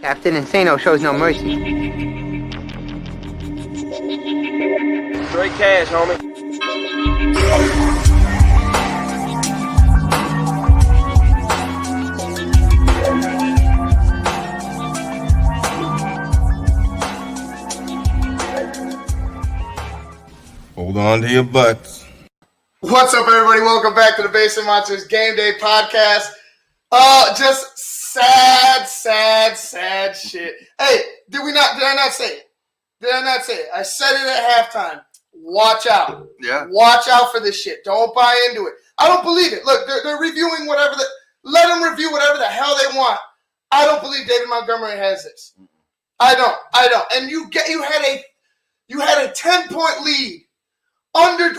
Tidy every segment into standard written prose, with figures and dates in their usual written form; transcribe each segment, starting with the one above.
Captain Insano shows no mercy. Straight cash, homie. Hold on to your butts. What's up, everybody? Welcome back to the Basement Monsters Game Day Podcast. Just sad shit. Hey, did I not say it? I said it at halftime. Watch out. Yeah. Watch out for this shit. Don't buy into it. I don't believe it. Look, they're reviewing whatever let them review whatever the hell they want. I don't believe David Montgomery has this. I don't. And you had a 10-point lead. Under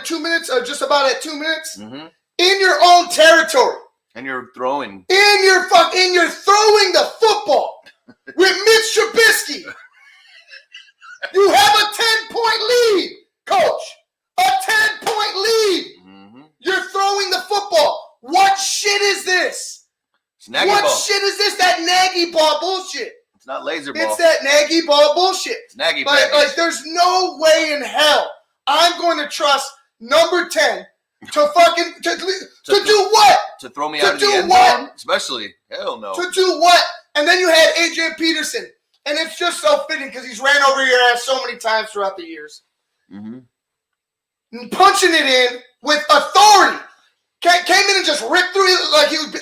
2 minutes or just about at 2 minutes? Mm-hmm. In your own territory. And you're throwing. You're throwing the football with Mitch Trubisky. You have a 10-point lead, coach. A 10-point lead. Mm-hmm. You're throwing the football. What shit is this? It's Nagy ball. Shit is this? That Nagy ball bullshit. It's not laser ball. It's that Nagy ball bullshit. It's Nagy like there's no way in hell I'm going to trust number 10 to fucking to do what? To throw me out of the end zone? Especially. Hell no. To do what? And then you had Adrian Peterson. And it's just so fitting because he's ran over your ass so many times throughout the years. Mm-hmm. Punching it in with authority. Came in and just ripped through it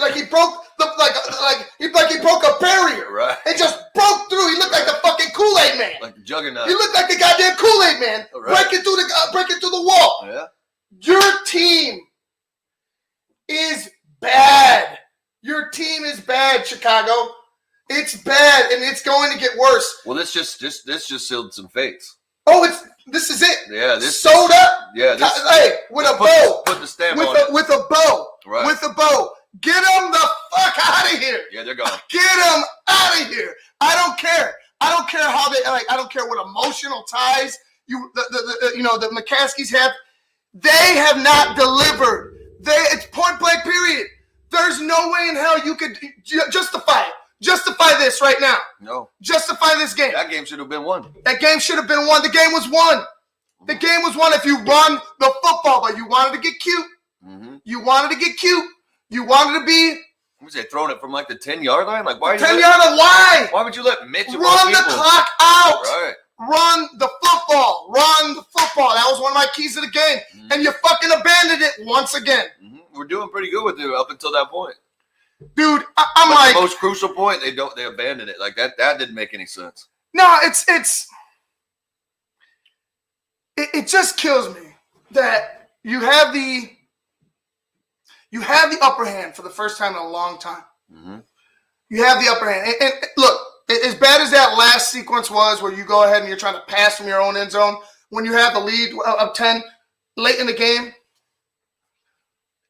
like he broke a barrier. Right. And just broke through. He looked like the fucking Kool-Aid man. Like the juggernaut. He looked like the goddamn Kool-Aid man. Right. Breaking through the wall. Yeah. Your team is bad. Your team is bad, Chicago. It's bad, and it's going to get worse. Well, this just sealed some fates. Oh, this is it. Yeah, this soda. Yeah, this. Hey, with a bow. Put the stamp on it. With a bow. Right. With a bow. Get them the fuck out of here. Yeah, they're gone. Get them out of here. I don't care. I don't care how they like. I don't care what emotional ties the McCaskies have. They have not delivered. It's point blank. Period. There's no way in hell you could justify it. Justify this right now. No. Justify this game. That game should have been won. That game should have been won. The game was won. The game was won if you run the football, but you wanted to get cute. Mm-hmm. You wanted to get cute. You wanted to be. What was they throwing it from like the 10-yard line? Like why? 10-yard line. Why? Why would you let Mitch run the clock out? Right. Run the football. Run the football. That was one of my keys to the game, and you fucking abandoned it once again. Mm-hmm. We're doing pretty good with it up until that point. Dude, I'm like the most crucial point. They abandoned it. Like that didn't make any sense. No, it just kills me that you have the upper hand for the first time in a long time. Mm-hmm. You have the upper hand. And look, as bad as that last sequence was where you go ahead and you're trying to pass from your own end zone, when you have the lead of 10 late in the game,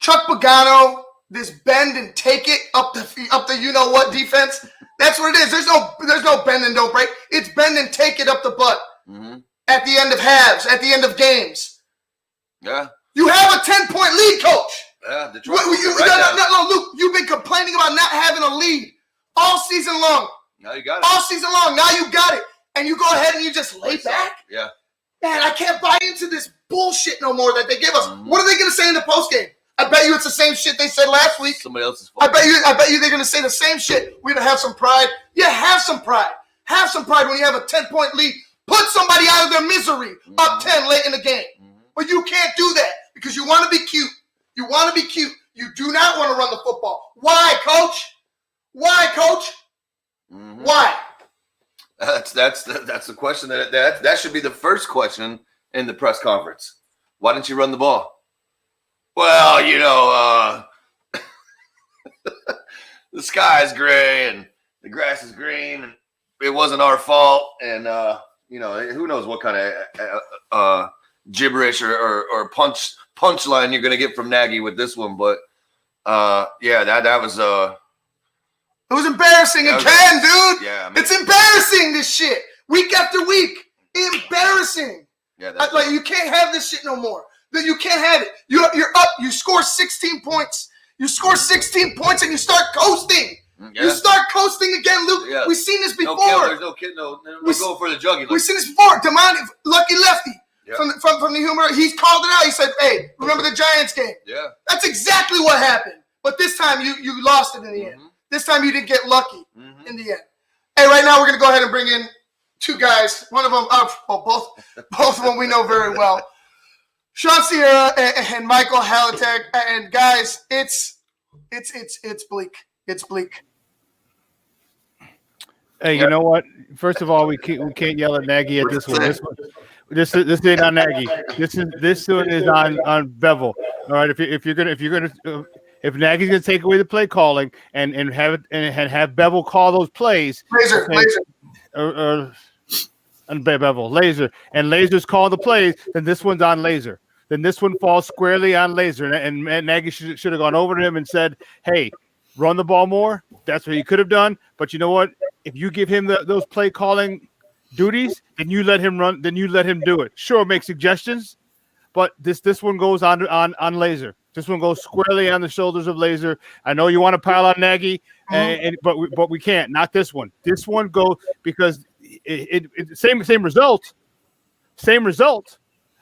Chuck Pagano, this bend and take it up the you know what defense. That's what it is. There's no bend and don't break. It's bend and take it up the butt at the end of halves, at the end of games. Yeah. You have a 10-point lead, coach. Yeah. Detroit. No, Luke. You've been complaining about not having a lead all season long. Now you got it. All season long. Now you got it, and you go ahead and you just lay back. Yeah. Man, I can't buy into this bullshit no more that they give us. What are they going to say in the postgame? I bet you it's the same shit they said last week. Somebody else's fault. I bet you they're going to say the same shit. We're going to have some pride. Yeah, have some pride. Have some pride when you have a 10-point lead. Put somebody out of their misery up 10 late in the game. But you can't do that because you want to be cute. You want to be cute. You do not want to run the football. Why, coach? Why, coach? Mm-hmm. Why? That's the question that should be the first question in the press conference. Why didn't you run the ball? Well, the sky is gray and the grass is green, and it wasn't our fault. And who knows what kind of gibberish or punchline you're gonna get from Nagy with this one. But that was it was embarrassing again, dude. Yeah, it's embarrassing. This shit week after week, embarrassing. Yeah, like you can't have this shit no more. You can't have it. You're up. You score 16 points. You score 16 points and you start coasting. Yeah. You start coasting again, Luke. Yeah. We've seen this before. There's no go for the jugular. We've seen this before. Damani, lucky lefty. Yeah. From the humor, he's called it out. He said, "Hey, remember the Giants game?" Yeah. That's exactly what happened. But this time you lost it in the end. This time you didn't get lucky in the end. Hey, right now we're gonna go ahead and bring in two guys. One of them, both of them we know very well. Sean Sierra and Michael Halatek. And guys, it's bleak. It's bleak. Hey, you know what? First of all, we can't yell at Nagy at this one. This ain't on Nagy. This one is on Bevel. All right, if Nagy's gonna take away the play calling and have Bevel call those plays, Laser. And Bevel, Laser, and Laser's call the plays, then this one's on Laser. Then this one falls squarely on Laser, and Nagy should have gone over to him and said, "Hey, run the ball more." That's what he could have done. But you know what? If you give him those play calling duties, then you let him run. Then you let him do it. Sure, make suggestions, but this one goes on Laser. This one goes squarely on the shoulders of Laser. I know you want to pile on Nagy, but we can't. Not this one. This one go because it same result.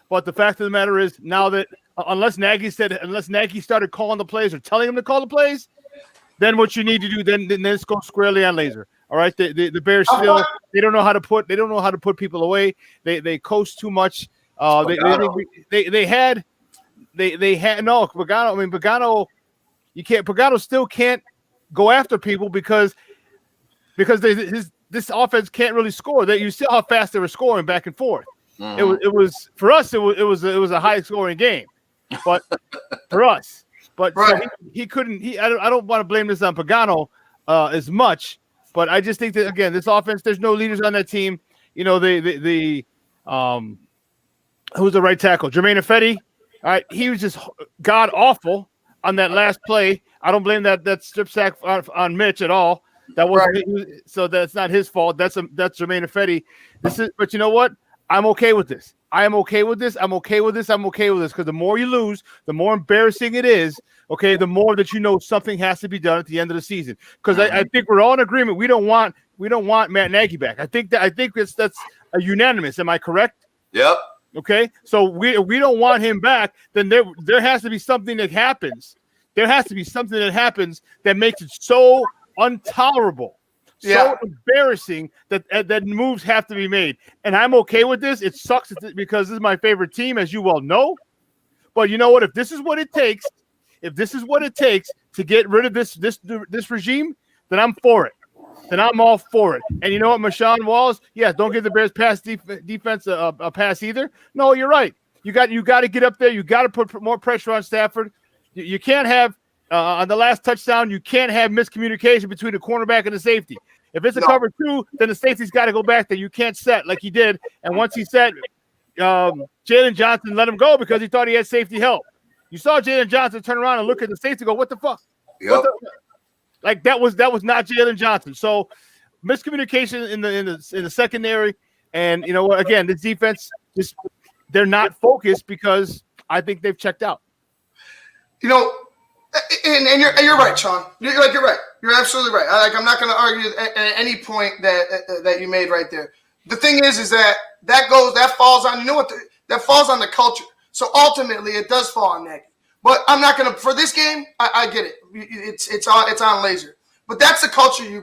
But the fact of the matter is now that unless Nagy started calling the plays or telling him to call the plays, then what you need to do then let's go squarely on Laser. All right, the Bears still they don't know how to put people away. They coast too much. They had Pagano. I mean Pagano, Pagano still can't go after people because this offense can't really score. That you see how fast they were scoring back and forth. It was for us. It was a high scoring game, but for us, but right. So he couldn't. I don't want to blame this on Pagano as much, but I just think that again, this offense. There's no leaders on that team. You know who's the right tackle? Jermaine Ifedi. All right, he was just god awful on that last play. I don't blame that strip sack on Mitch at all. That wasn't right. So that's not his fault. That's Jermaine Ifedi. But you know what? I'm okay with this. I'm okay with this because the more you lose, the more embarrassing it is. Okay, the more that you know something has to be done at the end of the season. Because I think we're all in agreement. We don't want Matt Nagy back. I think that's a unanimous. Am I correct? Yep. Okay, so we don't want him back. Then there has to be something that happens. There has to be something that happens that makes it so intolerable. So embarrassing that moves have to be made. And I'm okay with this. It sucks because this is my favorite team, as you well know. But you know what? If this is what it takes to get rid of this regime, then I'm for it. Then I'm all for it. And you know what, Marshawn Walls? Yeah, don't give the Bears pass defense a pass either. No, you're right. You got to get up there. You got to put more pressure on Stafford. You can't have on the last touchdown. You can't have miscommunication between the cornerback and the safety. If it's a cover two, then the safety's got to go back there. You can't set like he did. And once he set, Jalen Johnson let him go because he thought he had safety help. You saw Jalen Johnson turn around and look at the safety, go, "What the fuck?" Yep. Like that was not Jalen Johnson. So miscommunication in the secondary, and you know what? Again, this defense they're not focused because I think they've checked out. You know, and you're right, Sean. You're right. You're absolutely right. I'm not going to argue at any point that you made right there. The thing is that falls on that falls on the culture. So ultimately, it does fall on Nagy. But I'm not going to for this game. I get it. It's on Laser. But that's the culture you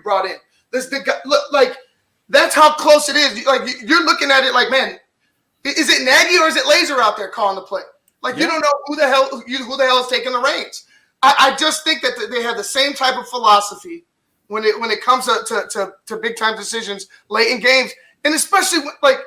brought in. Look, that's how close it is. Like you're looking at it like, man, is it Nagy or is it Laser out there calling the play? Like you don't know who the hell is taking the reins. I just think that they have the same type of philosophy when it comes to big time decisions late in games, and especially like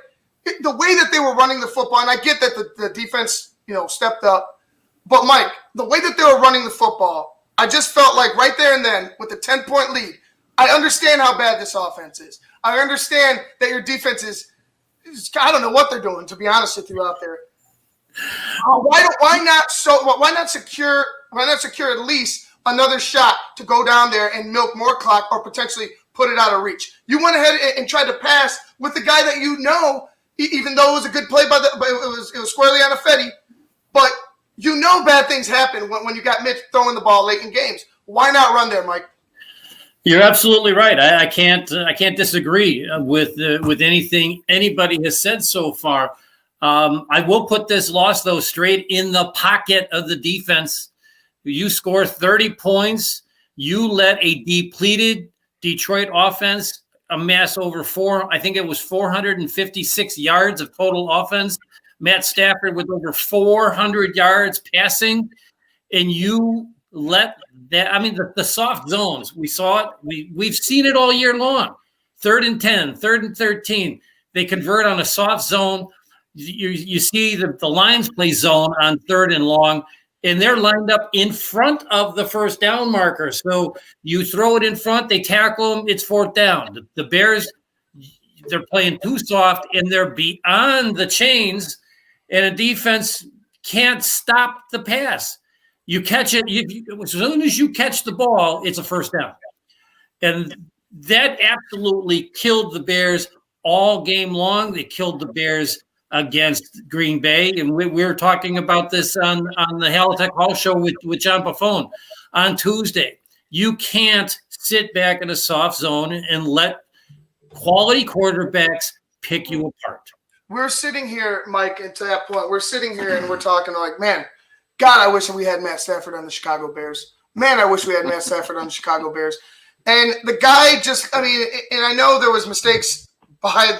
the way that they were running the football. And I get that the defense stepped up, but Mike, the way that they were running the football, I just felt like right there and then with the 10-point lead, I understand how bad this offense is. I understand that your defense is I don't know what they're doing, to be honest with you, out there. Why not secure at least another shot to go down there and milk more clock or potentially put it out of reach? You went ahead and tried to pass with the guy that even though it was a good play it was squarely on Ifedi, but bad things happen when you got Mitch throwing the ball late in games. Why not run there, Mike? You're absolutely right. I can't disagree with anything anybody has said so far. I will put this loss though straight in the pocket of the defense. You score 30 points. You let a depleted Detroit offense amass over 456 yards of total offense. Matt Stafford with over 400 yards passing, and you let that. I mean, the soft zones. We saw it. We've seen it all year long. 3rd and 10, 3rd and 13. They convert on a soft zone. You see the Lions play zone on 3rd and long, and they're lined up in front of the first down marker. So you throw it in front, they tackle them, it's 4th down. The Bears, they're playing too soft, and they're beyond the chains, and a defense can't stop the pass. You catch it, as soon as you catch the ball, it's a first down. And that absolutely killed the Bears all game long. They killed the Bears against Green Bay. And we were talking about this on the Halitech Hall show with John Buffone on Tuesday. You can't sit back in a soft zone and let quality quarterbacks pick you apart. We're sitting here, Mike, and to that point, we're sitting here and we're talking like, man, God, I wish we had Matt Stafford on the Chicago Bears. Man, I wish we had Matt Stafford on the Chicago Bears. And the guy just, I mean, and I know there was mistakes by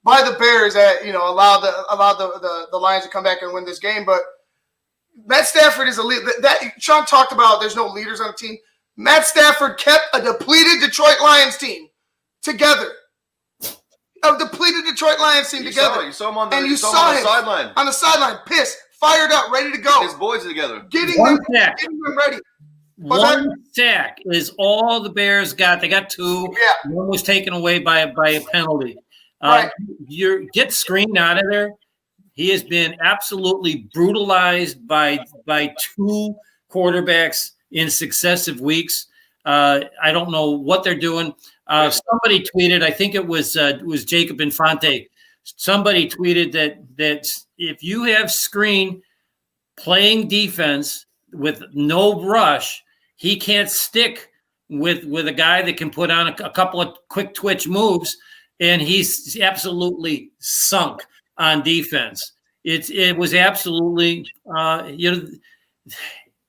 the Bears that, you know, allowed the Lions to come back and win this game. But Matt Stafford is a leader. That Sean talked about, there's no leaders on the team. Matt Stafford kept a depleted Detroit Lions team together. A depleted Detroit Lions team together. You saw him on the, and you saw him sideline. On the sideline, pissed, fired up, ready to go. His boys together. Getting them ready. One sack is all the Bears got. They got 2. Yeah. One was taken away by a penalty. Right. You get screened out of there. He has been absolutely brutalized by 2 quarterbacks in successive weeks. I don't know what they're doing. Somebody tweeted, I think it was Jacob Infante. Somebody tweeted that if you have screen playing defense with no rush, he can't stick with a guy that can put on a couple of quick twitch moves, and he's absolutely sunk on defense. It was absolutely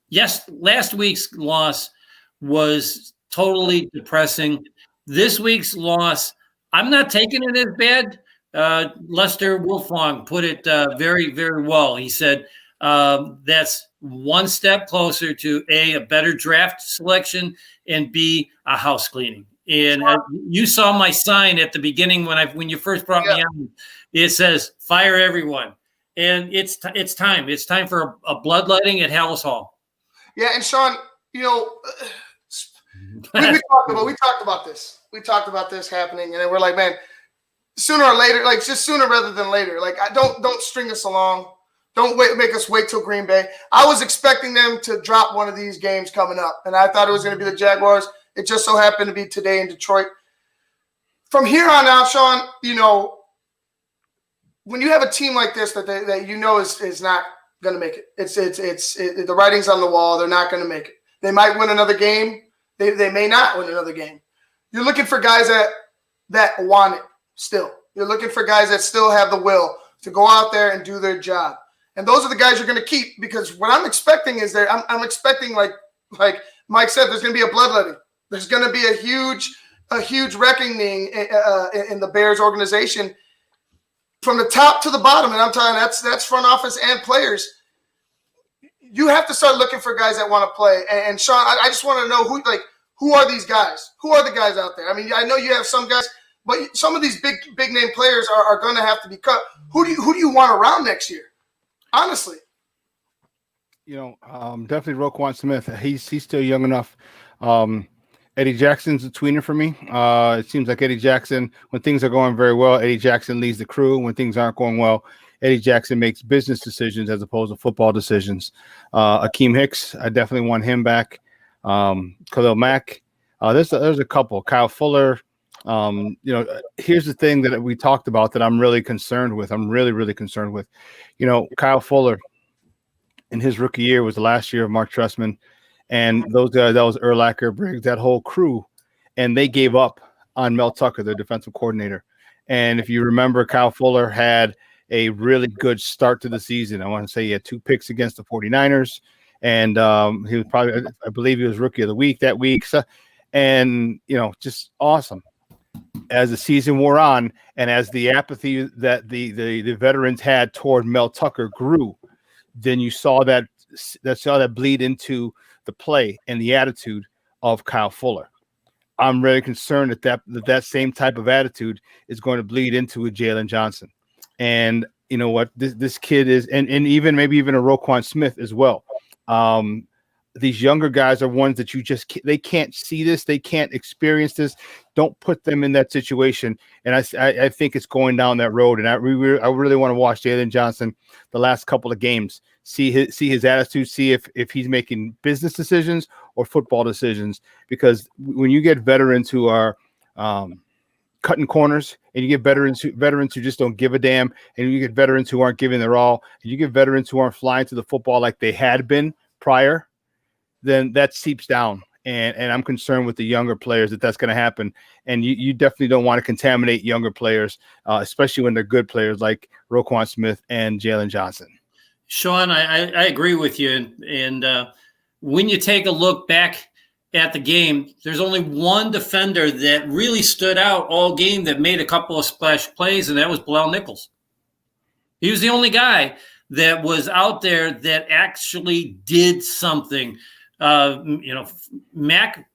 yes, last week's loss was totally depressing. This week's loss, I'm not taking it as bad. Lester Wolfong put it very, very well. He said that's one step closer to a better draft selection, and B, a house cleaning. And you saw my sign at the beginning when you first brought me on. It says "Fire everyone," and it's time. It's time for a bloodletting at Hallis Hall. Yeah, and Sean, you know, we talked about this. We talked about this happening, and then we're like, man, sooner or later, like just sooner rather than later. Like, don't string us along. Don't make us wait till Green Bay. I was expecting them to drop one of these games coming up, and I thought it was going to be the Jaguars. It just so happened to be today in Detroit. From here on out, Sean, you know, when you have a team like this that you know is not going to make it, it's the writing's on the wall. They're not going to make it. They might win another game. They may not win another game. You're looking for guys that want it still. You're looking for guys that still have the will to go out there and do their job. And those are the guys you're going to keep, because what I'm expecting is I'm expecting, like Mike said, there's going to be a bloodletting. There's going to be a huge reckoning in the Bears organization from the top to the bottom. And I'm telling you, that's front office and players. You have to start looking for guys that want to play. And Sean, I just want to know who are these guys? Who are the guys out there? I mean, I know you have some guys, but some of these big name players are going to have to be cut. Who do you want around next year? Honestly, you know, definitely Roquan Smith. He's still young enough. Eddie Jackson's a tweener for me. It seems like Eddie Jackson, when things are going very well, Eddie Jackson leads the crew. When things aren't going well, Eddie Jackson makes business decisions as opposed to football decisions. Akeem Hicks, I definitely want him back. Khalil Mack. There's a couple. Kyle Fuller. You know, here's the thing that we talked about that I'm really concerned with. I'm really concerned with. You know, Kyle Fuller in his rookie year was the last year of Mark Trestman, And those guys, that was Urlacher, Briggs, that whole crew, and they gave up on Mel Tucker, their defensive coordinator. And if you remember, Kyle Fuller had a really good start to the season. I want to say he had 2 picks against the 49ers, and he was probably, I believe he was rookie of the week that week. So, and, just awesome. As the season wore on and as the apathy that the veterans had toward Mel Tucker grew, then you saw that bleed into the play and the attitude of Kyle Fuller. I'm really concerned that same type of attitude is going to bleed into a Jalen Johnson. And you know what? This kid is, and even maybe even a Roquan Smith as well. These younger guys are ones that they can't see this, they can't experience this. Don't put them in that situation. And I think it's going down that road. And I really want to watch Jalen Johnson the last couple of games, see his attitude, see if he's making business decisions or football decisions. Because when you get veterans who are cutting corners, and you get veterans who just don't give a damn, and you get veterans who aren't giving their all, and you get veterans who aren't flying to the football like they had been prior, then that seeps down. And I'm concerned with the younger players that's going to happen. And you definitely don't want to contaminate younger players, especially when they're good players like Roquan Smith and Jalen Johnson. Sean, I agree with you. And when you take a look back at the game, there's only one defender that really stood out all game that made a couple of splash plays, and that was Bilal Nichols. He was the only guy that was out there that actually did something. Mac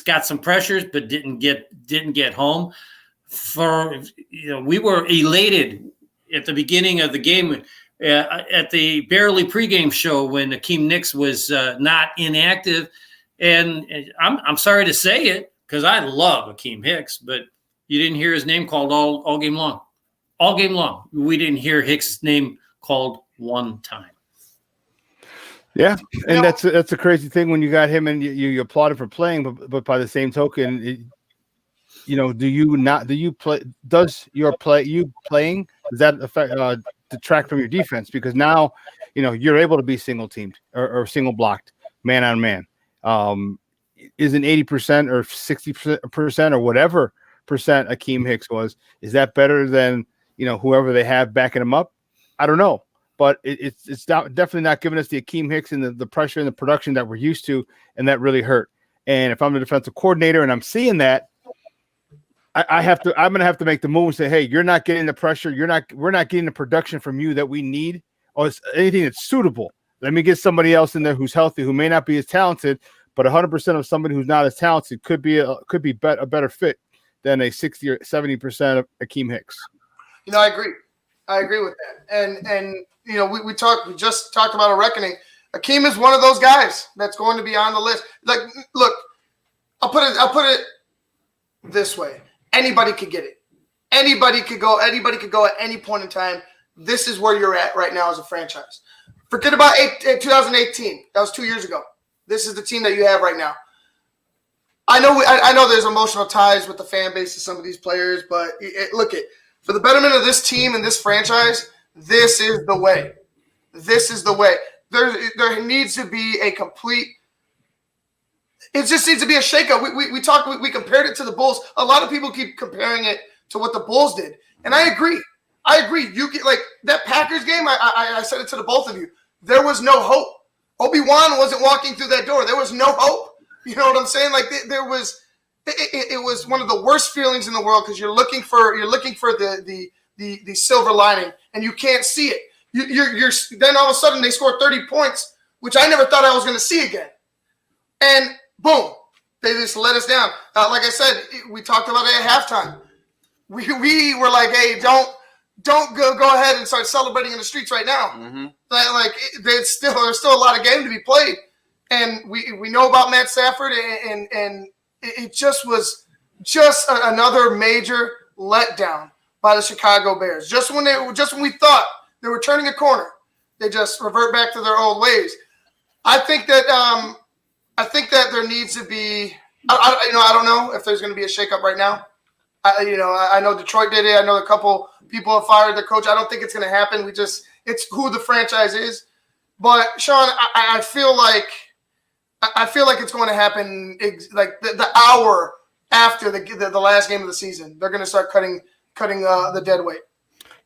got some pressures, but didn't get home. We were elated at the beginning of the game at the barely pregame show when Akeem Nicks was not inactive, and I'm sorry to say it because I love Akeem Hicks, but you didn't hear his name called all game long. All game long, we didn't hear Hicks' name called one time. Yeah, and that's a crazy thing when you got him and you applaud him for playing, but by the same token, does you playing, does that affect detract from your defense? Because now you're able to be single teamed or single blocked, man on man. Isn't 80% or 60% or whatever percent Akeem Hicks was, is that better than whoever they have backing him up? I don't know. But it's definitely not giving us the Akeem Hicks and the pressure and the production that we're used to, and that really hurt. And if I'm the defensive coordinator and I'm seeing that, I'm going to have to make the move and say, hey, you're not getting the pressure. We're not getting the production from you that we need, or anything that's suitable. Let me get somebody else in there who's healthy, who may not be as talented, but 100% of somebody who's not as talented could be a better fit than a 60 or 70% of Akeem Hicks. I agree with that. And we just talked about a reckoning. Akeem is one of those guys that's going to be on the list. Like, look, I'll put it this way. Anybody could get it. Anybody could go at any point in time. This is where you're at right now as a franchise. Forget about 2018. That was 2 years ago. This is the team that you have right now. I know there's emotional ties with the fan base of some of these players, but for the betterment of this team and this franchise, this is the way. This is the way. There needs to be a complete. It just needs to be a shakeup. We compared it to the Bulls. A lot of people keep comparing it to what the Bulls did, and I agree. You get like that Packers game. I said it to the both of you. There was no hope. Obi-Wan wasn't walking through that door. There was no hope. You know what I'm saying? Like there was. It was one of the worst feelings in the world because you're looking for the silver lining and you can't see it. You're then all of a sudden they score 30 points, which I never thought I was going to see again, and boom, they just let us down. Like I said, we talked about it at halftime. We were like, hey, don't go ahead and start celebrating in the streets right now. Mm-hmm. There's still a lot of game to be played, and we know about Matt Stafford and. It just was another major letdown by the Chicago Bears. Just when we thought they were turning a corner, they just revert back to their old ways. I think that there needs to be. I don't know if there's going to be a shakeup right now. I know Detroit did it. I know a couple people have fired their coach. I don't think it's going to happen. It's who the franchise is. But Sean, I feel like I feel like it's going to happen like the hour after the last game of the season. They're going to start cutting the dead weight.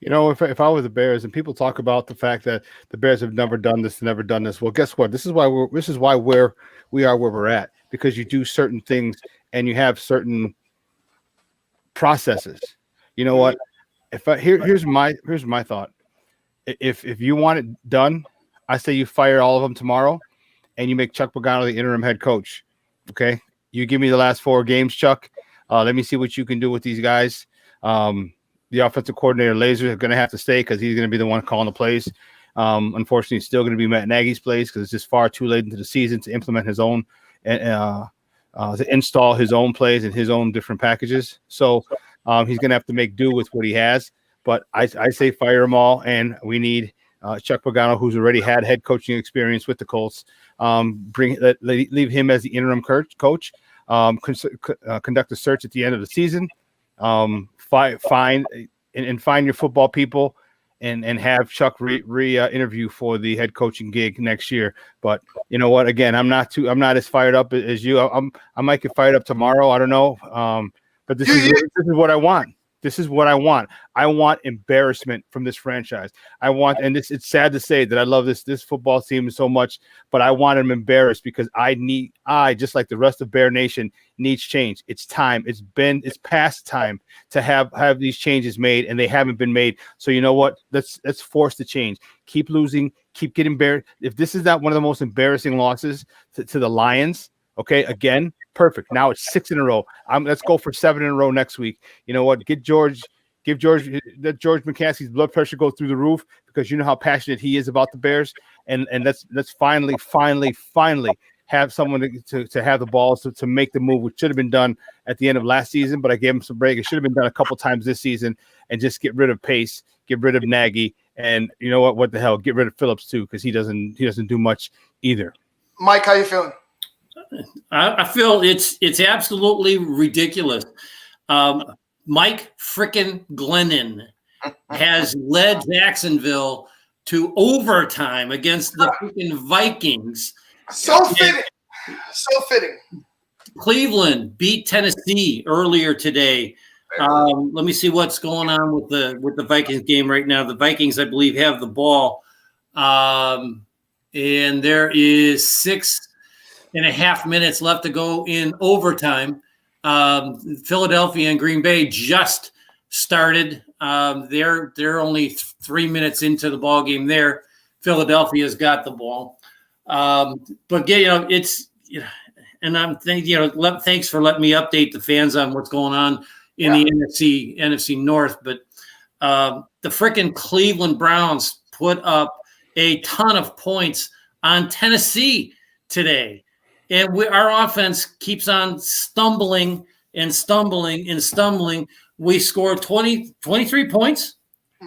You know, if I was the Bears, and people talk about the fact that the Bears have never done this. Well, guess what? This is why we are where we're at, because you do certain things and you have certain processes. You know what? Here's my thought. If you want it done, I say you fire all of them tomorrow, and you make Chuck Pagano the interim head coach. Okay, you give me the last 4 games, Chuck. Let me see what you can do with these guys. The offensive coordinator, Laser, is going to have to stay because he's going to be the one calling the plays. Unfortunately, it's still going to be Matt Nagy's plays because it's just far too late into the season to implement his own, to install his own plays and his own different packages. So he's going to have to make do with what he has. But I say fire them all, and we need Chuck Pagano, who's already had head coaching experience with the Colts. Leave him as the interim coach. Conduct a search at the end of the season. Find your football people and have Chuck interview for the head coaching gig next year. But you know what? Again, I'm not as fired up as you. I might get fired up tomorrow. I don't know. But this is what I want. This is what I want. I want embarrassment from this franchise. It's sad to say that I love this football team so much, but I want them embarrassed because I just like the rest of Bear Nation needs change. It's time. It's past time to have these changes made, and they haven't been made. So you know what? Let's force the change. Keep losing. Keep getting embarrassed. If this is not one of the most embarrassing losses to the Lions, okay, again, perfect. Now it's 6 in a row. Let's go for 7 in a row next week. You know what? Let George McCaskey's blood pressure go through the roof, because you know how passionate he is about the Bears. And let's finally have someone to have the balls to make the move, which should have been done at the end of last season, but I gave him some break. It should have been done a couple times this season, and just get rid of Pace, get rid of Nagy, and you know what the hell? Get rid of Phillips too, because he doesn't do much either. Mike, how you feeling? I feel it's absolutely ridiculous. Mike frickin' Glennon has led Jacksonville to overtime against the freaking Vikings. So fitting. Cleveland beat Tennessee earlier today. Let me see what's going on with the Vikings game right now. The Vikings, I believe, have the ball, and there is 6.5 minutes left to go in overtime. Philadelphia and Green Bay just started. They're only 3 minutes into the ball game there. Philadelphia's got the ball. But and I'm thinking, thanks for letting me update the fans on what's going on in the NFC North. But the freaking Cleveland Browns put up a ton of points on Tennessee today. And our offense keeps on stumbling. We scored 23 points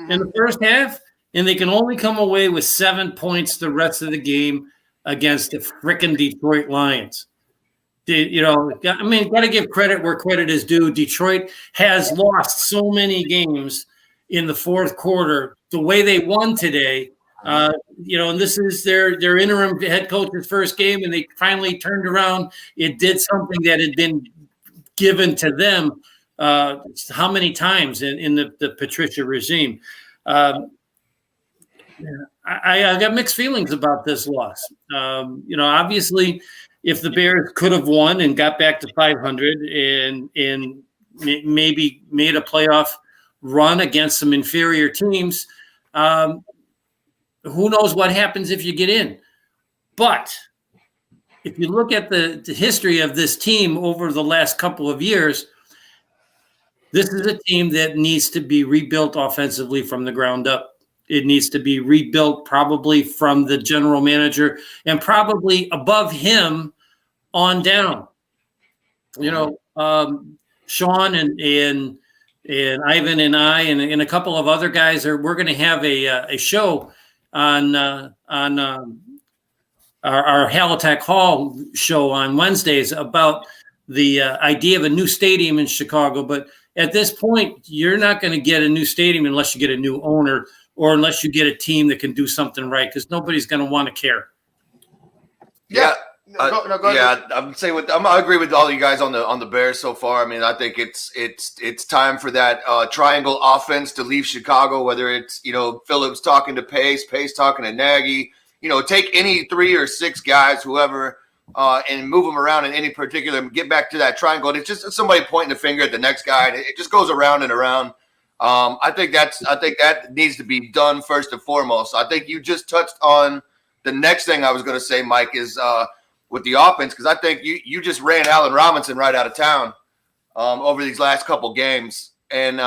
in the first half, and they can only come away with 7 points the rest of the game against the frickin' Detroit Lions. Got to give credit where credit is due. Detroit has lost so many games in the fourth quarter. The way they won today, and this is their interim head coach's first game, and they finally turned around. It did something that had been given to them how many times in the Patricia regime. I got mixed feelings about this loss. Obviously, if the Bears could have won and got back to 500 and maybe made a playoff run against some inferior teams, who knows what happens if you get in. But if you look at the history of this team over the last couple of years, this is a team that needs to be rebuilt offensively from the ground up. It needs to be rebuilt probably from the general manager and probably above him on down. Sean and Ivan and I and a couple of other guys we're going to have a show on our Halittack Hall show on Wednesdays about the idea of a new stadium in Chicago. But at this point, you're not going to get a new stadium unless you get a new owner or unless you get a team that can do something right, because nobody's going to want to care. Yeah, Go ahead. Yeah, I agree with all you guys on the Bears so far. I mean, I think it's time for that triangle offense to leave Chicago. Whether it's Phillips talking to Pace talking to Nagy. Take any 3 or 6 guys, whoever, and move them around in any particular. Get back to that triangle. And it's just somebody pointing the finger at the next guy, and it just goes around and around. I think that needs to be done first and foremost. I think you just touched on the next thing I was going to say, Mike, is with the offense, because I think you just ran Allen Robinson right out of town over these last couple games, and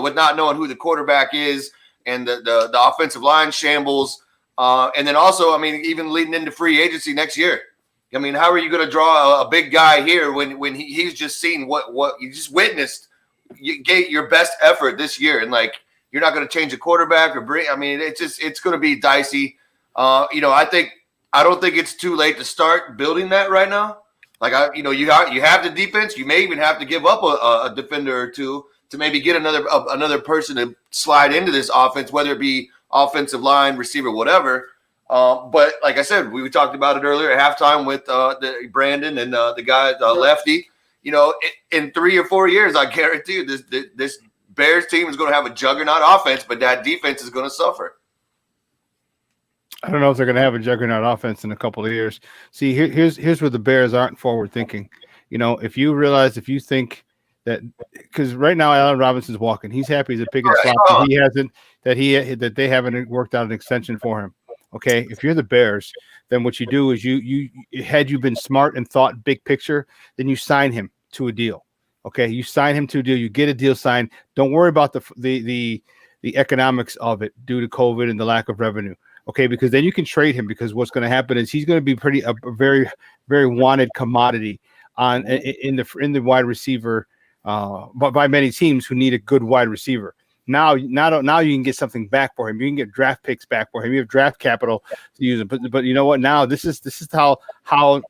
with not knowing who the quarterback is and the offensive line shambles, and then also, I mean, even leading into free agency next year. I mean, how are you going to draw a big guy here when he's just seen what you just witnessed? You gave your best effort this year, and like you're not going to change a quarterback or bring. I mean, it's going to be dicey. I don't think it's too late to start building that right now. Like you have the defense. You may even have to give up a defender or two to maybe get another person to slide into this offense, whether it be offensive line, receiver, whatever. But like I said, we talked about it earlier at halftime with the Brandon and the guy, lefty. In 3 or 4 years, I guarantee you this Bears team is going to have a juggernaut offense, but that defense is going to suffer. I don't know if they're going to have a juggernaut offense in a couple of years. See, here's where the Bears aren't forward thinking. If you think that, because right now Allen Robinson's walking, he's happy he's a pig in slot that they haven't worked out an extension for him. Okay, if you're the Bears, then what you do is you had you been smart and thought big picture, then you sign him to a deal. Okay, you sign him to a deal, you get a deal signed. Don't worry about the economics of it due to COVID and the lack of revenue. Okay, because then you can trade him, because what's going to happen is he's going to be a very, very wanted commodity in the wide receiver, but by many teams who need a good wide receiver. Now you can get something back for him. You can get draft picks back for him. You have draft capital to use him. But you know what? Now this is how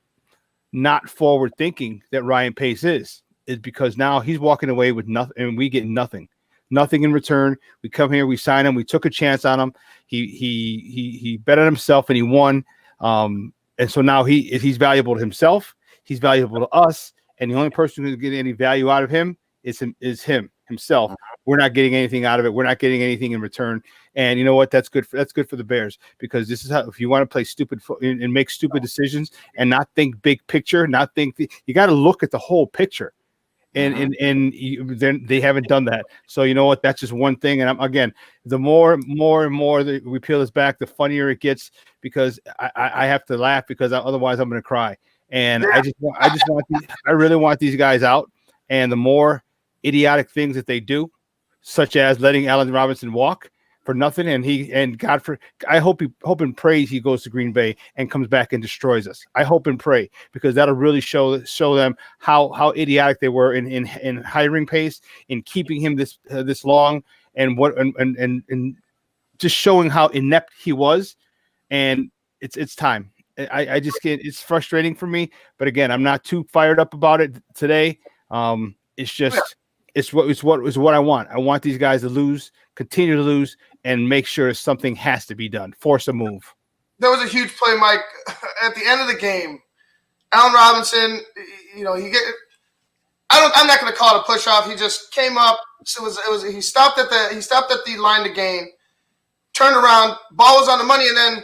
not forward thinking that Ryan Pace is because now he's walking away with nothing, and we get nothing in return. We come here, we sign him, we took a chance on him. He bet on himself and he won. And so now he's valuable to himself. He's valuable to us, and the only person who's getting any value out of him is himself. We're not getting anything out of it. We're not getting anything in return. And you know what? That's good for the Bears, because this is how, if you want to play stupid and make stupid decisions and not think big picture, you got to look at the whole picture. And they haven't done that. So you know what? That's just one thing. And the more and more that we peel this back, the funnier it gets, because I have to laugh, because otherwise I'm going to cry. And I really want these guys out. And the more idiotic things that they do, such as letting Allen Robinson walk for nothing, I hope and pray he goes to Green Bay and comes back and destroys us. I hope and pray, because that'll really show them how idiotic they were in hiring Pace, in keeping him this long, and just showing how inept he was. And it's time. I just can't. It's frustrating for me, but again, I'm not too fired up about it today. It's just it's what I want. I want these guys to lose, continue to lose, and make sure something has to be done. Force a move. There was a huge play, Mike, at the end of the game. Allen Robinson, I'm not going to call it a push off. He just came up. He stopped at the line to gain, turned around, ball was on the money, and then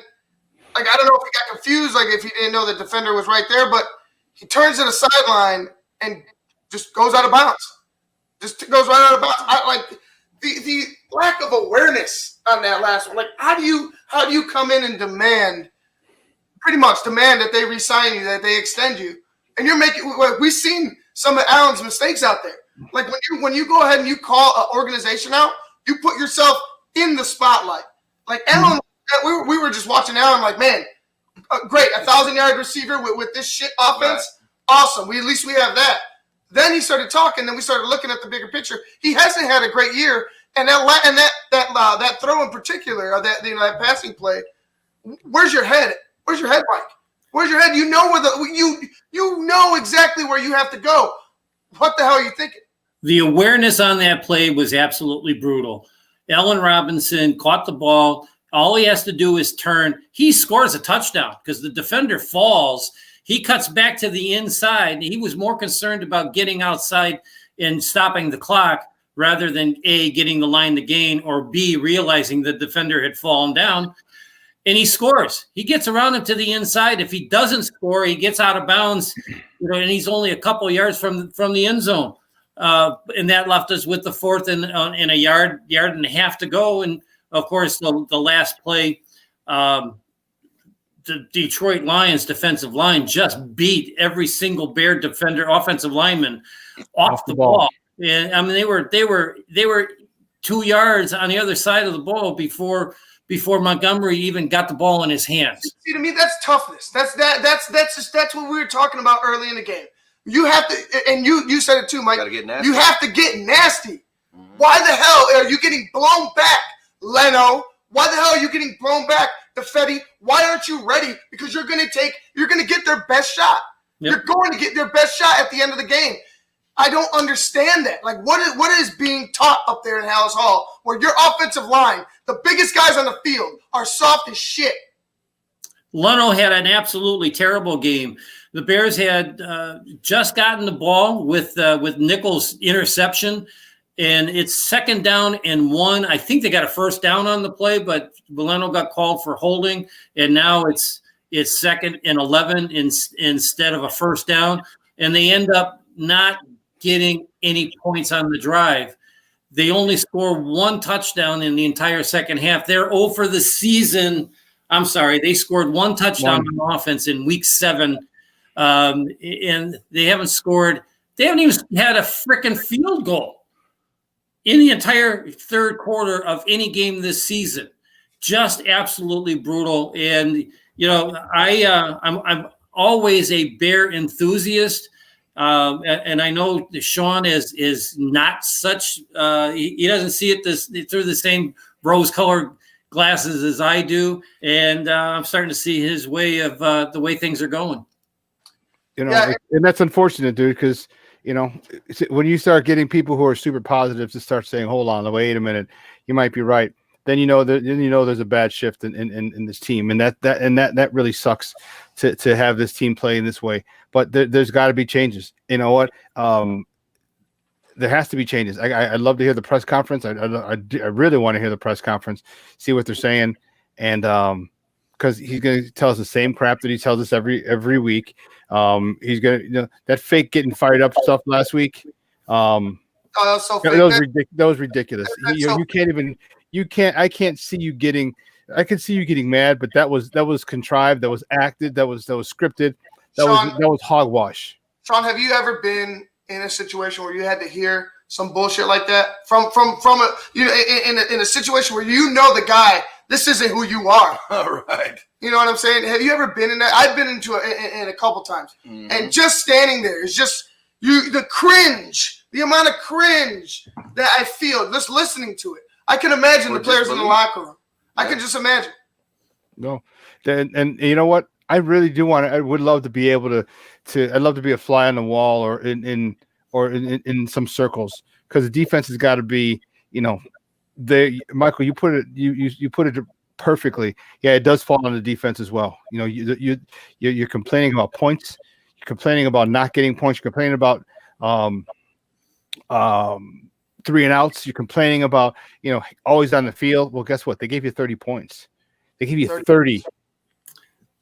I don't know if he got confused, if he didn't know the defender was right there, but he turns to the sideline and just goes out of bounds. Just goes right out of bounds. The lack of awareness on that last one. How do you come in and demand that they re-sign you, that they extend you, and you're making? We've seen some of Allen's mistakes out there. When you go ahead and you call an organization out, you put yourself in the spotlight. Allen, we were just watching Allen. Man, great, 1,000-yard receiver with this shit offense. Right. Awesome. At least we have that. Then he started talking. Then we started looking at the bigger picture. He hasn't had a great year, and that throw in particular, or that passing play. Where's your head? Where's your head, Mike? Where's your head? You know exactly where you have to go. What the hell are you thinking? The awareness on that play was absolutely brutal. Allen Robinson caught the ball. All he has to do is turn. He scores a touchdown because the defender falls. He cuts back to the inside. He was more concerned about getting outside and stopping the clock rather than A, getting the line to gain, or B, realizing the defender had fallen down. And he scores. He gets around him to the inside. If he doesn't score, he gets out of bounds, and he's only a couple of yards from the end zone. And that left us with the fourth and a yard and a half to go. And of course, the last play, the Detroit Lions defensive line just beat every single Bear defender, offensive lineman off the ball. And I mean, they were 2 yards on the other side of the ball before Montgomery even got the ball in his hands. See, to me, that's toughness. That's what we were talking about early in the game. You have to, and you said it too, Mike. Gotta get nasty. You have to get nasty. Why the hell are you getting blown back, Leno? Why the hell are you getting blown back, DeFetti? Why aren't you ready? Because you're gonna get their best shot. Yep. You're going to get their best shot at the end of the game. I don't understand that. Like, what is being taught up there in Hallis Hall, where your offensive line, the biggest guys on the field, are soft as shit? Leno had an absolutely terrible game. The Bears had just gotten the ball with Nichols' interception, and it's 2nd down and 1. I think they got a first down on the play, but Leno got called for holding, and now it's 2nd and 11 instead of a first down, and they end up not getting any points on the drive. They only score 1 touchdown in the entire second half. They're 0 for the season. I'm sorry, they scored 1 touchdown on offense in week 7, and they haven't scored. They haven't even had a freaking field goal in the entire third quarter of any game this season. Just absolutely brutal. And I'm always a Bear enthusiast. And I know Sean is not such. He doesn't see it through the same rose-colored glasses as I do, and I'm starting to see his way of the way things are going. And that's unfortunate, dude, because when you start getting people who are super positive to start saying, "Hold on, wait a minute, you might be right," then there's a bad shift in this team, and that really sucks to have this team play in this way. But there's got to be changes. You know what? There has to be changes. I'd love to hear the press conference. I really want to hear the press conference, see what they're saying, and because he's going to tell us the same crap that he tells us every week. He's going to that fake getting fired up stuff last week. That was so fake. That was ridiculous. You can't even. You can't. I can't see you getting. I can see you getting mad, but that was contrived. That was acted. That was scripted. That was hogwash. Sean, have you ever been in a situation where you had to hear some bullshit like that from a in a situation where the guy, this isn't who you are? All right. You know what I'm saying? Have you ever been in that? I've been into it in a couple times, and just standing there is just the cringe, the amount of cringe that I feel just listening to it. I can imagine the players in the locker room. I can just imagine. No, and you know what? I really do want to. I would love to be able to. I'd love to be a fly on the wall or in some circles, because the defense has got to be. Michael, you put it perfectly. Yeah, it does fall on the defense as well. You're complaining about points. You're complaining about not getting points. You're complaining about 3 and outs. You're complaining about always on the field. Well, guess what? They gave you 30 points. They gave you 30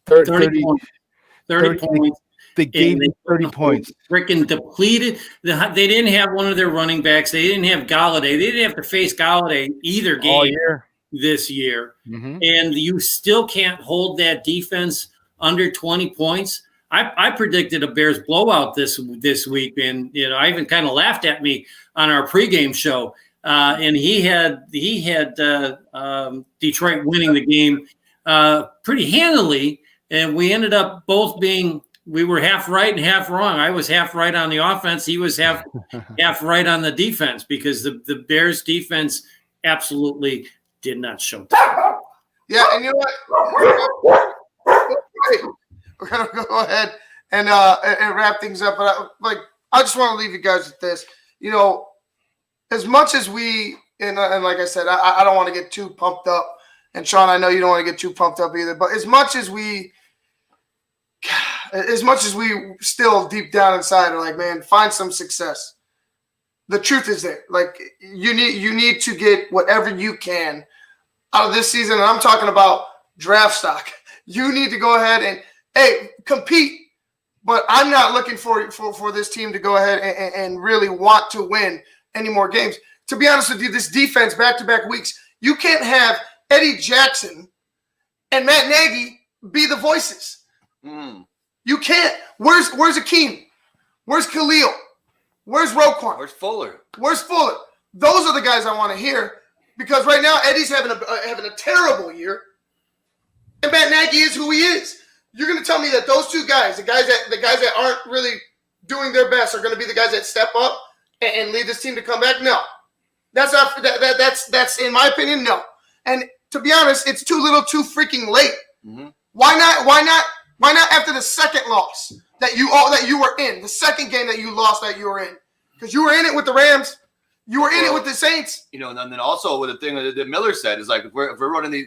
points. They gave you 30 points. Freaking depleted. They didn't have one of their running backs. They didn't have Galladay. They didn't have to face Galladay either game all year this year. Mm-hmm. And you still can't hold that defense under 20 points. I predicted a Bears blowout this week, and I even kind of laughed at me on our pregame show. And he had Detroit winning the game pretty handily, and we ended up both being. We were half right and half wrong. I was half right on the offense. He was half right on the defense, because the Bears defense absolutely did not show. Yeah, and you know what? We're gonna go ahead and wrap things up. But I just want to leave you guys with this. As much as we and like I said, I don't want to get too pumped up. And Sean, I know you don't want to get too pumped up either. But as much as we as much as we still deep down inside are like, man, find some success. The truth is there. Like you need to get whatever you can out of this season. And I'm talking about draft stock. You need to go ahead and compete. But I'm not looking for this team to go ahead and really want to win any more games. To be honest with you, this defense back-to-back weeks, you can't have Eddie Jackson and Matt Nagy be the voices. You can't. Where's Akeem? Where's Khalil? Where's Roquan? Where's Fuller? Where's Fuller? Those are the guys I want to hear because right now Eddie's having a terrible year, and Matt Nagy is who he is. You're going to tell me that those two guys, the guys that aren't really doing their best, are going to be the guys that step up and lead this team to come back? No, that's that's in my opinion, no. And to be honest, it's too little, too freaking late. Why not after the second loss that you were in, the second game that you lost that you were in, because you were in it with the Rams, you were in it with the Saints. You know, and then also with the thing that Miller said is like if we're running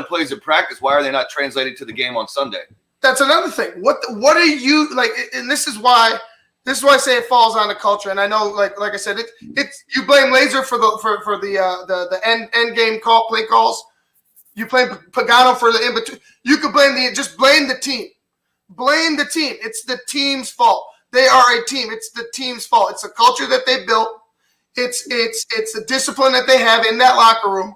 plays in practice, why are they not translated to the game on Sunday? That's another thing. What are you like? And this is why I say it falls on the culture. And I know, like I said, it's you blame Laser for the end game play calls. You blame Pagano for the in between. You could blame blame the team. Blame the team. It's the team's fault. They are a team. It's the team's fault. It's the culture that they built. It's the discipline that they have in that locker room.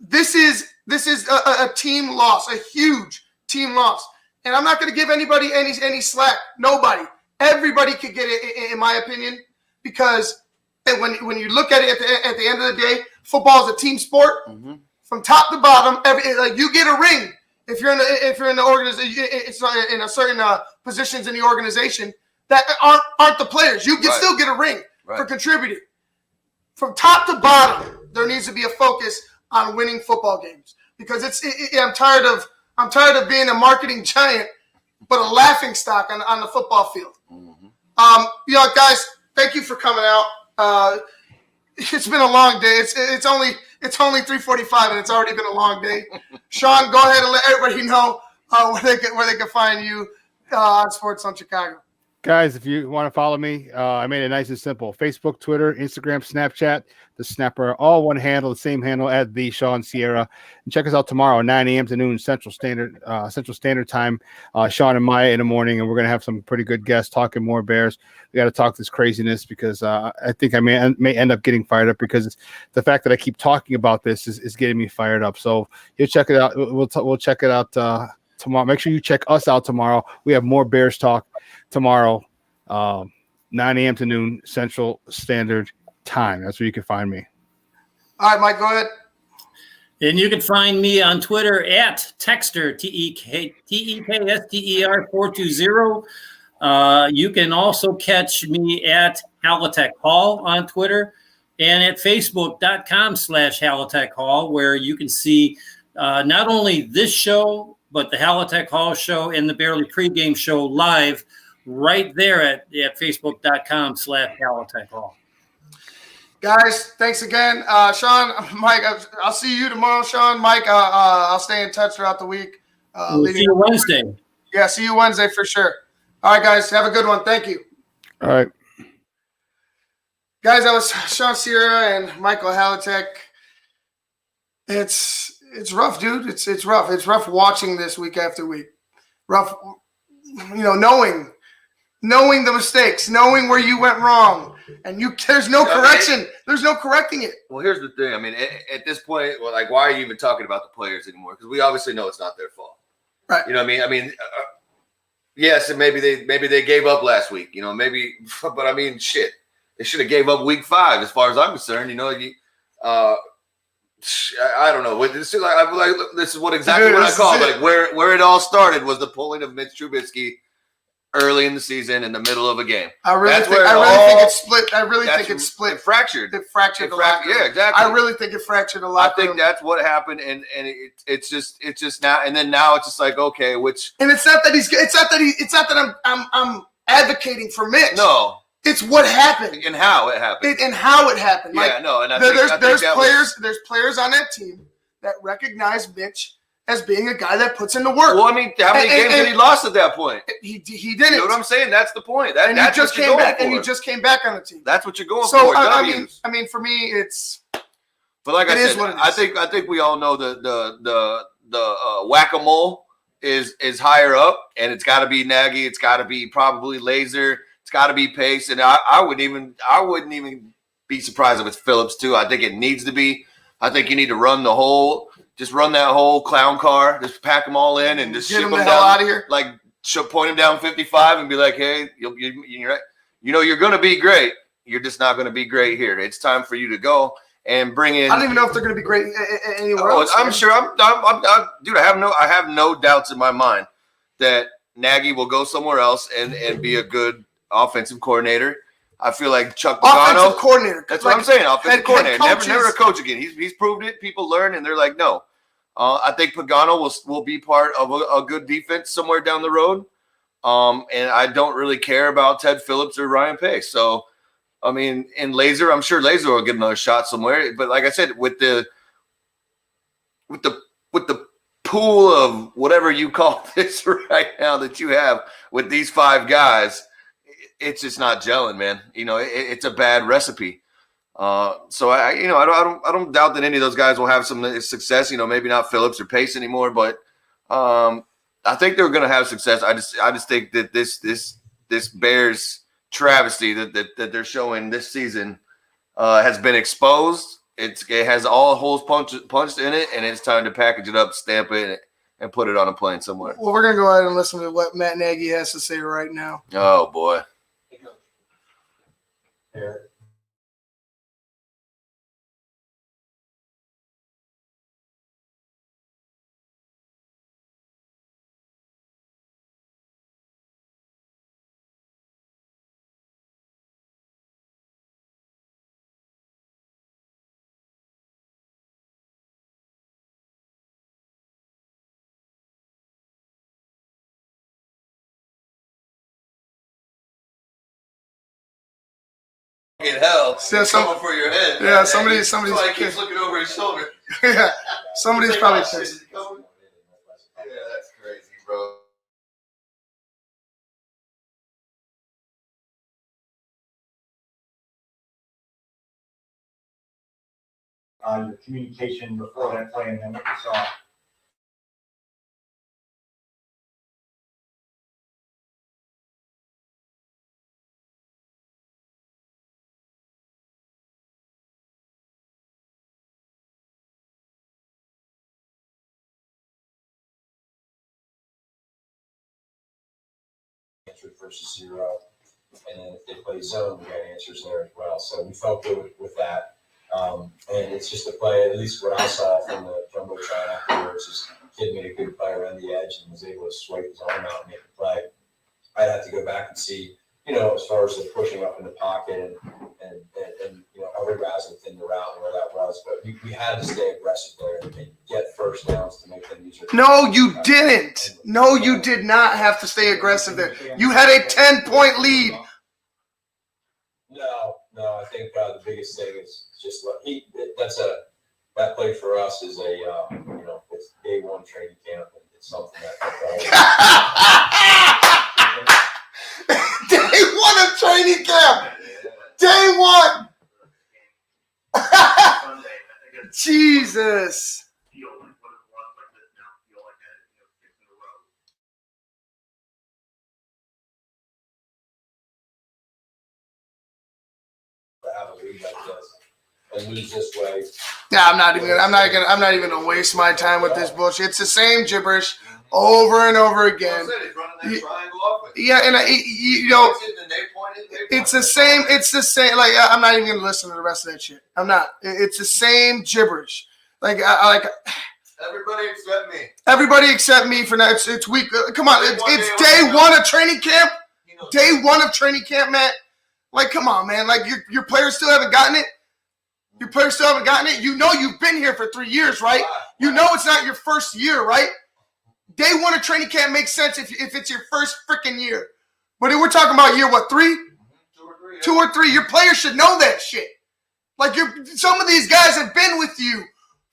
This is a team loss, a huge team loss. And I'm not going to give anybody any slack. Nobody. Everybody could get it, in my opinion, because when you look at it at the end of the day, football is a team sport. From top to bottom. You get a ring if you're in the organization. It's in a certain positions in the organization that aren't the players. You can still get a ring for contributing. From top to bottom, there needs to be a focus on winning football games because I'm tired of being a marketing giant, but a laughing stock on the football field. Guys, thank you for coming out. It's been a long day. It's only 3:45 and it's already been a long day. Sean, go ahead and let everybody know where they can find you on Sports on Chicago. Guys, if you want to follow me, I made it nice and simple. Facebook, Twitter, Instagram, Snapchat, the Snapper, all one handle, the same handle at the Sean Sierra. And check us out tomorrow at 9 a.m. to noon Central Standard Time. Sean and Maya in the morning, and we're going to have some pretty good guests talking more Bears. We got to talk this craziness because I think I may end up getting fired up because the fact that I keep talking about this is getting me fired up. So you'll check it out. We'll check it out tomorrow. Make sure you check us out tomorrow. We have more Bears talk tomorrow, 9 a.m. to noon Central Standard Time. That's where you can find me. All right, Mike, go ahead. And you can find me on Twitter at Texter, TEKSTER 420. You can also catch me at Halitech Hall on Twitter and at Facebook.com/Halitech Hall, where you can see not only this show, but the Halitech Hall show and the Barely Pregame show live right there at Facebook.com/Halitech Hall. Guys, thanks again. Sean, Mike, I'll see you tomorrow, Sean. Mike, I'll stay in touch throughout the week. We'll see you Wednesday. Yeah, see you Wednesday for sure. All right, guys, have a good one. Thank you. All right. Guys, that was Sean Sierra and Michael Halitech. It's rough, dude. It's rough. It's rough watching this week after week. Rough, knowing the mistakes, knowing where you went wrong, and there's no correction. There's no correcting it. Well, here's the thing. I mean, at this point, why are you even talking about the players anymore? Because we obviously know it's not their fault. Right. You know what I mean? Yes, and maybe they gave up last week. But I mean, shit, they should have gave up week 5, as far as I'm concerned. I don't know. This is what exactly what I call like where it all started was the pulling of Mitch Trubisky early in the season in the middle of a game. I really think it's split. I really think it's split. It fractured. It fractured a lot. Yeah, exactly. I really think it fractured a lot. I think that's what happened, and it's just now, and then now it's just like, okay, which, and it's not that I'm advocating for Mitch. No. It's what happened and how it happened. Like, yeah, no, and there's players on that team that recognize Mitch as being a guy that puts in the work. Well, I mean, how many games did he lost at that point? He didn't. You know what I'm saying? That's the point. And that's he just what you're came going back, for. and he just came back on the team. That's what you're going So for. I mean, for me, it's. But like I said, what it is. I think we all know the whack-a-mole is higher up, and it's got to be Nagy. It's got to be probably Laser. It's got to be Pace, and I wouldn't even be surprised if it's Phillips too. I think it needs to be. I think you need to run that whole clown car. Just pack them all in and just Get ship him them the hell down. out of here. Like point him down 55 and be like, hey, you're going to be great. You're just not going to be great here. It's time for you to go and bring in. I don't even know if they're going to be great anywhere else. I'm sure. Dude. I have no doubts in my mind that Nagy will go somewhere else and be a good offensive coordinator. I feel like Chuck Pagano. Offensive coordinator. That's what I'm saying. Offensive coordinator. Never a coach again. He's proved it. People learn, and they're like, no. I think Pagano will be part of a good defense somewhere down the road. And I don't really care about Ted Phillips or Ryan Pace. So, I mean, in Laser, I'm sure Laser will get another shot somewhere. But like I said, with the pool of whatever you call this right now that you have with these 5 guys, it's just not gelling, man. It's a bad recipe. So I don't doubt that any of those guys will have some success. Maybe not Phillips or Pace anymore, but I think they're going to have success. I just think that this Bears travesty that they're showing this season has been exposed. It has all holes punched in it, and it's time to package it up, stamp it, and put it on a plane somewhere. Well, we're going to go ahead and listen to what Matt Nagy has to say right now. Oh, boy. Here. Hell, someone for your head. Yeah, somebody's Somebody keeps looking over his shoulder. yeah, somebody's probably pissed. Yeah, that's crazy, bro. Your communication before that play and then what you saw. Versus 0, and then if they play zone, we got answers there as well. So we felt good with that. And it's just a play, at least what I saw from the jumbo shot afterwards, is kid made a good play around the edge and was able to swipe his arm out and make a play. I'd have to go back and see, as far as the pushing up in the pocket and how we razzled within the route and where that was. But we had to stay aggressive there and get first downs to make them easier. No, you didn't. No, you did not have to stay aggressive there. You had a 10-point lead. No, I think the biggest thing is just that play for us is it's day one training camp, and it's something that. Day 1 of training camp. Day 1. Jesus. Have a lead like this and lose this way. Yeah, I'm not even gonna waste my time with this bullshit. It's the same gibberish over and over again. Yeah, and it's the same. It's the same. Like, I'm not even gonna listen to the rest of that shit. I'm not. It's the same gibberish. Everybody except me. Everybody except me for now. It's week. Come on, it's day 1 of training camp. Day 1 of training camp, Matt. Like, come on, man. Like, your players still haven't gotten it. Your players still haven't gotten it. You've been here for 3 years, right? It's not your first year, right? Day 1 of training camp makes sense if it's your first freaking year. But we're talking about year, what, 3? 2 or 3. Your players should know that shit. Like, some of these guys have been with you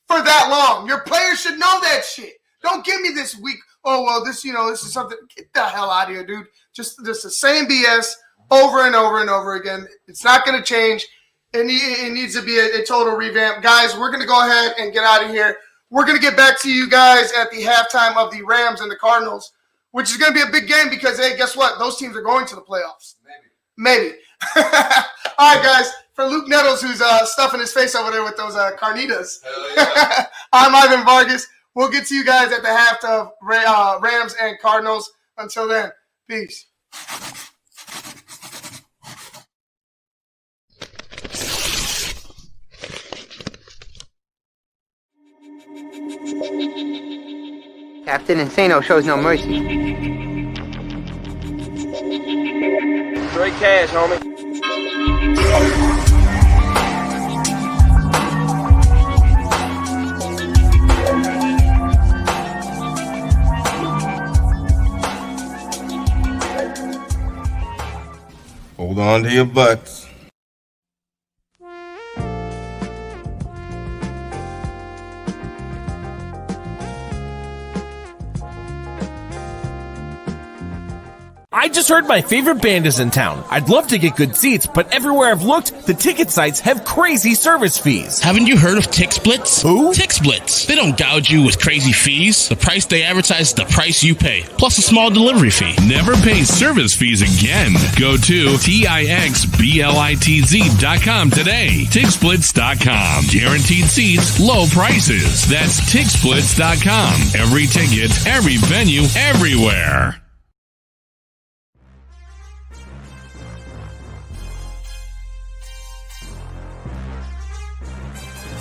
for that long. Your players should know that shit. Don't give me this week. Oh, well, this is something. Get the hell out of here, dude. Just the same BS over and over and over again. It's not going to change. It needs to be a total revamp. Guys, we're going to go ahead and get out of here. We're going to get back to you guys at the halftime of the Rams and the Cardinals, which is going to be a big game because, hey, guess what? Those teams are going to the playoffs. Maybe. All right, guys. For Luke Nettles, who's stuffing his face over there with those carnitas, yeah. I'm Ivan Vargas. We'll get to you guys at the half of Rams and Cardinals. Until then, peace. Captain Insano shows no mercy. Straight cash, homie. Hold on to your butts. I just heard my favorite band is in town. I'd love to get good seats, but everywhere I've looked, the ticket sites have crazy service fees. Haven't you heard of TixSplits? Who? TixSplits. They don't gouge you with crazy fees. The price they advertise is the price you pay, plus a small delivery fee. Never pay service fees again. Go to TIXBLITZ.com today. TixSplits.com. Guaranteed seats, low prices. That's TixSplits.com. Every ticket, every venue, everywhere.